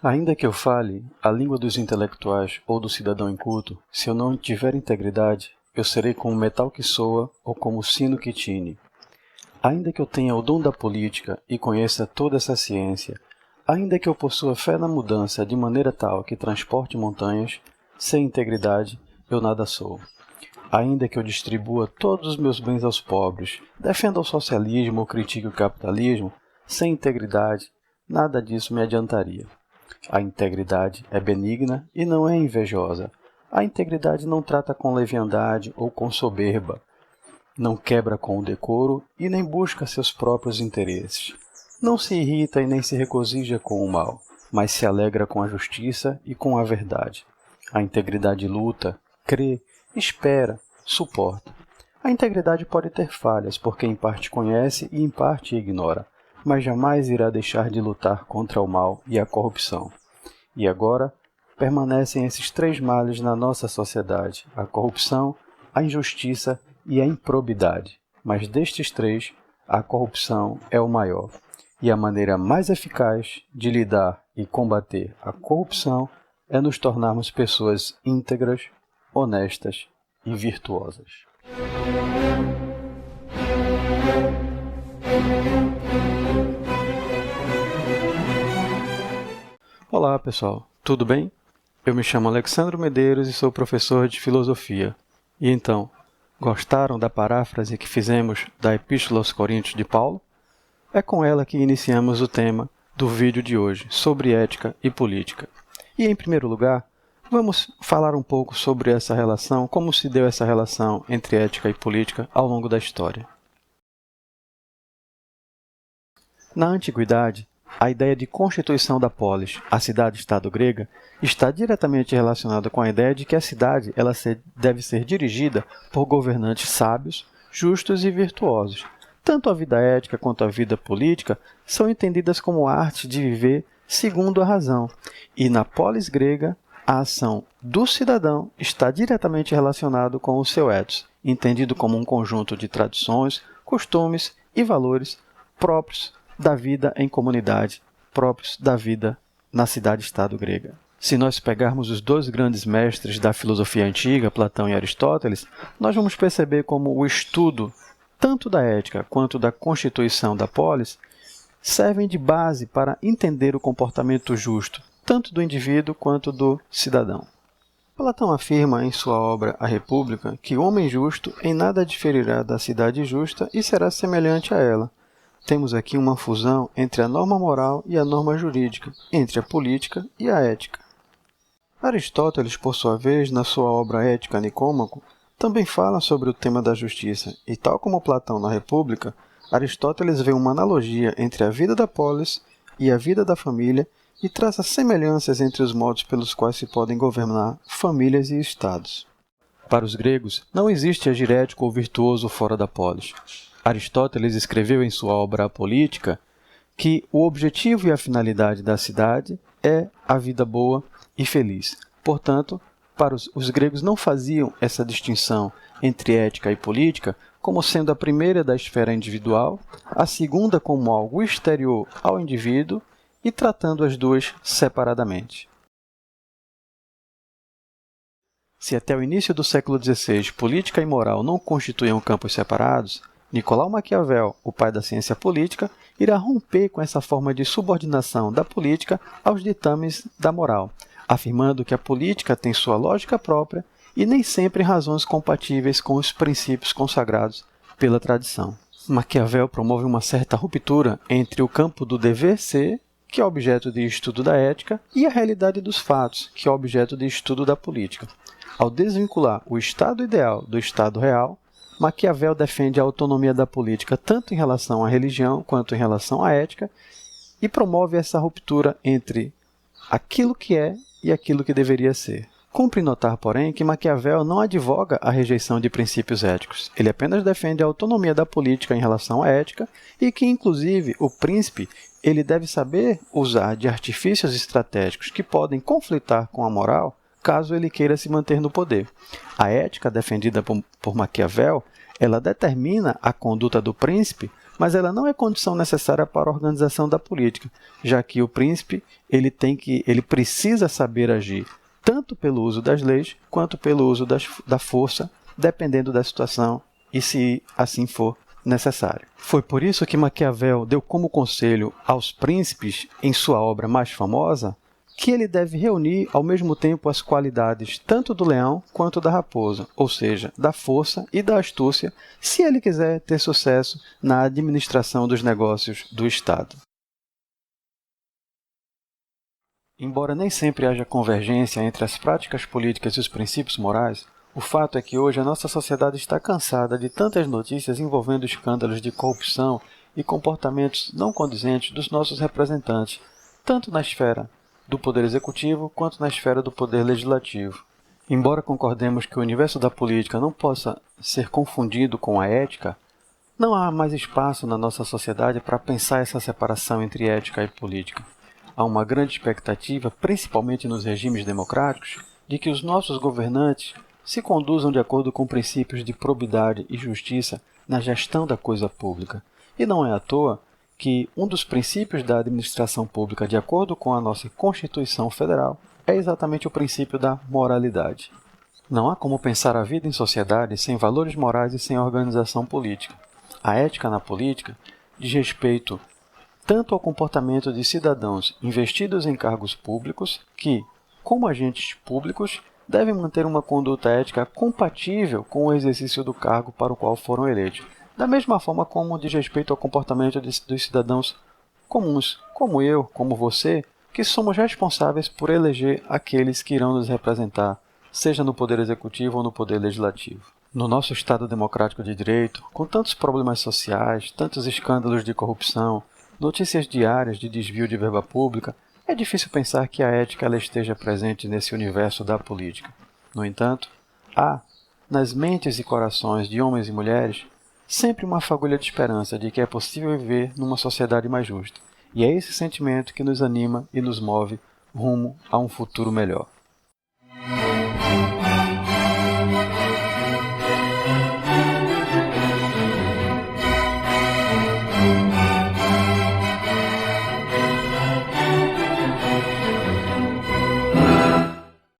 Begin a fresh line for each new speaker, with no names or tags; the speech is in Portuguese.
Ainda que eu fale a língua dos intelectuais ou do cidadão inculto, se eu não tiver integridade, eu serei como o metal que soa ou como o sino que tine. Ainda que eu tenha o dom da política e conheça toda essa ciência, ainda que eu possua fé na mudança de maneira tal que transporte montanhas, sem integridade eu nada sou. Ainda que eu distribua todos os meus bens aos pobres, defenda o socialismo ou critique o capitalismo, sem integridade, nada disso me adiantaria. A integridade é benigna e não é invejosa. A integridade não trata com leviandade ou com soberba. Não quebra com o decoro e nem busca seus próprios interesses. Não se irrita e nem se regozija com o mal, mas se alegra com a justiça e com a verdade. A integridade luta, crê, espera, suporta. A integridade pode ter falhas, porque em parte conhece e em parte ignora, mas jamais irá deixar de lutar contra o mal e a corrupção. E agora, permanecem esses três males na nossa sociedade: a corrupção, a injustiça e a improbidade. Mas destes três, a corrupção é o maior. E a maneira mais eficaz de lidar e combater a corrupção é nos tornarmos pessoas íntegras, honestas e virtuosas. Olá pessoal, tudo bem? Eu me chamo Alexandro Medeiros e sou professor de filosofia. E então, gostaram da paráfrase que fizemos da Epístola aos Coríntios de Paulo? É com ela que iniciamos o tema do vídeo de hoje, sobre ética e política. E em primeiro lugar, vamos falar um pouco sobre essa relação, como se deu essa relação entre ética e política ao longo da história. Na antiguidade, a ideia de constituição da polis, a cidade-estado grega, está diretamente relacionada com a ideia de que a cidade deve ser dirigida por governantes sábios, justos e virtuosos. Tanto a vida ética quanto a vida política são entendidas como arte de viver segundo a razão, e na polis grega, a ação do cidadão está diretamente relacionada com o seu ethos, entendido como um conjunto de tradições, costumes e valores próprios da vida em comunidade, próprios da vida na cidade-estado grega. Se nós pegarmos os dois grandes mestres da filosofia antiga, Platão e Aristóteles, nós vamos perceber como o estudo tanto da ética quanto da constituição da polis servem de base para entender o comportamento justo, tanto do indivíduo quanto do cidadão. Platão afirma em sua obra A República que o homem justo em nada diferirá da cidade justa e será semelhante a ela. Temos aqui uma fusão entre a norma moral e a norma jurídica, entre a política e a ética. Aristóteles, por sua vez, na sua obra Ética Nicômaco, também fala sobre o tema da justiça, e tal como Platão na República, Aristóteles vê uma analogia entre a vida da polis e a vida da família e traça semelhanças entre os modos pelos quais se podem governar famílias e estados. Para os gregos, não existe agir ético ou virtuoso fora da polis. Aristóteles escreveu em sua obra A Política que o objetivo e a finalidade da cidade é a vida boa e feliz. Portanto, para os gregos não faziam essa distinção entre ética e política como sendo a primeira da esfera individual, a segunda como algo exterior ao indivíduo e tratando as duas separadamente. Se até o início do século XVI política e moral não constituíam campos separados, Nicolau Maquiavel, o pai da ciência política, irá romper com essa forma de subordinação da política aos ditames da moral, afirmando que a política tem sua lógica própria e nem sempre razões compatíveis com os princípios consagrados pela tradição. Maquiavel promove uma certa ruptura entre o campo do dever ser, que é objeto de estudo da ética, e a realidade dos fatos, que é objeto de estudo da política. Ao desvincular o estado ideal do estado real, Maquiavel defende a autonomia da política tanto em relação à religião quanto em relação à ética e promove essa ruptura entre aquilo que é e aquilo que deveria ser. Cumpre notar, porém, que Maquiavel não advoga a rejeição de princípios éticos. Ele apenas defende a autonomia da política em relação à ética e que, inclusive, o príncipe ele deve saber usar de artifícios estratégicos que podem conflitar com a moral caso ele queira se manter no poder. A ética defendida por Maquiavel, ela determina a conduta do príncipe mas ela não é condição necessária para a organização da política, já que o príncipe ele precisa saber agir tanto pelo uso das leis quanto pelo uso da força, dependendo da situação e se assim for necessário. Foi por isso que Maquiavel deu como conselho aos príncipes, em sua obra mais famosa, que ele deve reunir ao mesmo tempo as qualidades tanto do leão quanto da raposa, ou seja, da força e da astúcia, se ele quiser ter sucesso na administração dos negócios do Estado. Embora nem sempre haja convergência entre as práticas políticas e os princípios morais, o fato é que hoje a nossa sociedade está cansada de tantas notícias envolvendo escândalos de corrupção e comportamentos não condizentes dos nossos representantes, tanto na esfera do Poder Executivo quanto na esfera do Poder Legislativo. Embora concordemos que o universo da política não possa ser confundido com a ética, não há mais espaço na nossa sociedade para pensar essa separação entre ética e política. Há uma grande expectativa, principalmente nos regimes democráticos, de que os nossos governantes se conduzam de acordo com princípios de probidade e justiça na gestão da coisa pública. E não é à toa que um dos princípios da administração pública, de acordo com a nossa Constituição Federal, é exatamente o princípio da moralidade. Não há como pensar a vida em sociedade sem valores morais e sem organização política. A ética na política diz respeito tanto ao comportamento de cidadãos investidos em cargos públicos que, como agentes públicos, devem manter uma conduta ética compatível com o exercício do cargo para o qual foram eleitos, da mesma forma como diz respeito ao comportamento dos cidadãos comuns, como eu, como você, que somos responsáveis por eleger aqueles que irão nos representar, seja no Poder Executivo ou no Poder Legislativo. No nosso Estado democrático de direito, com tantos problemas sociais, tantos escândalos de corrupção, notícias diárias de desvio de verba pública, é difícil pensar que a ética ela esteja presente nesse universo da política. No entanto, há, nas mentes e corações de homens e mulheres, sempre uma fagulha de esperança de que é possível viver numa sociedade mais justa. E é esse sentimento que nos anima e nos move rumo a um futuro melhor.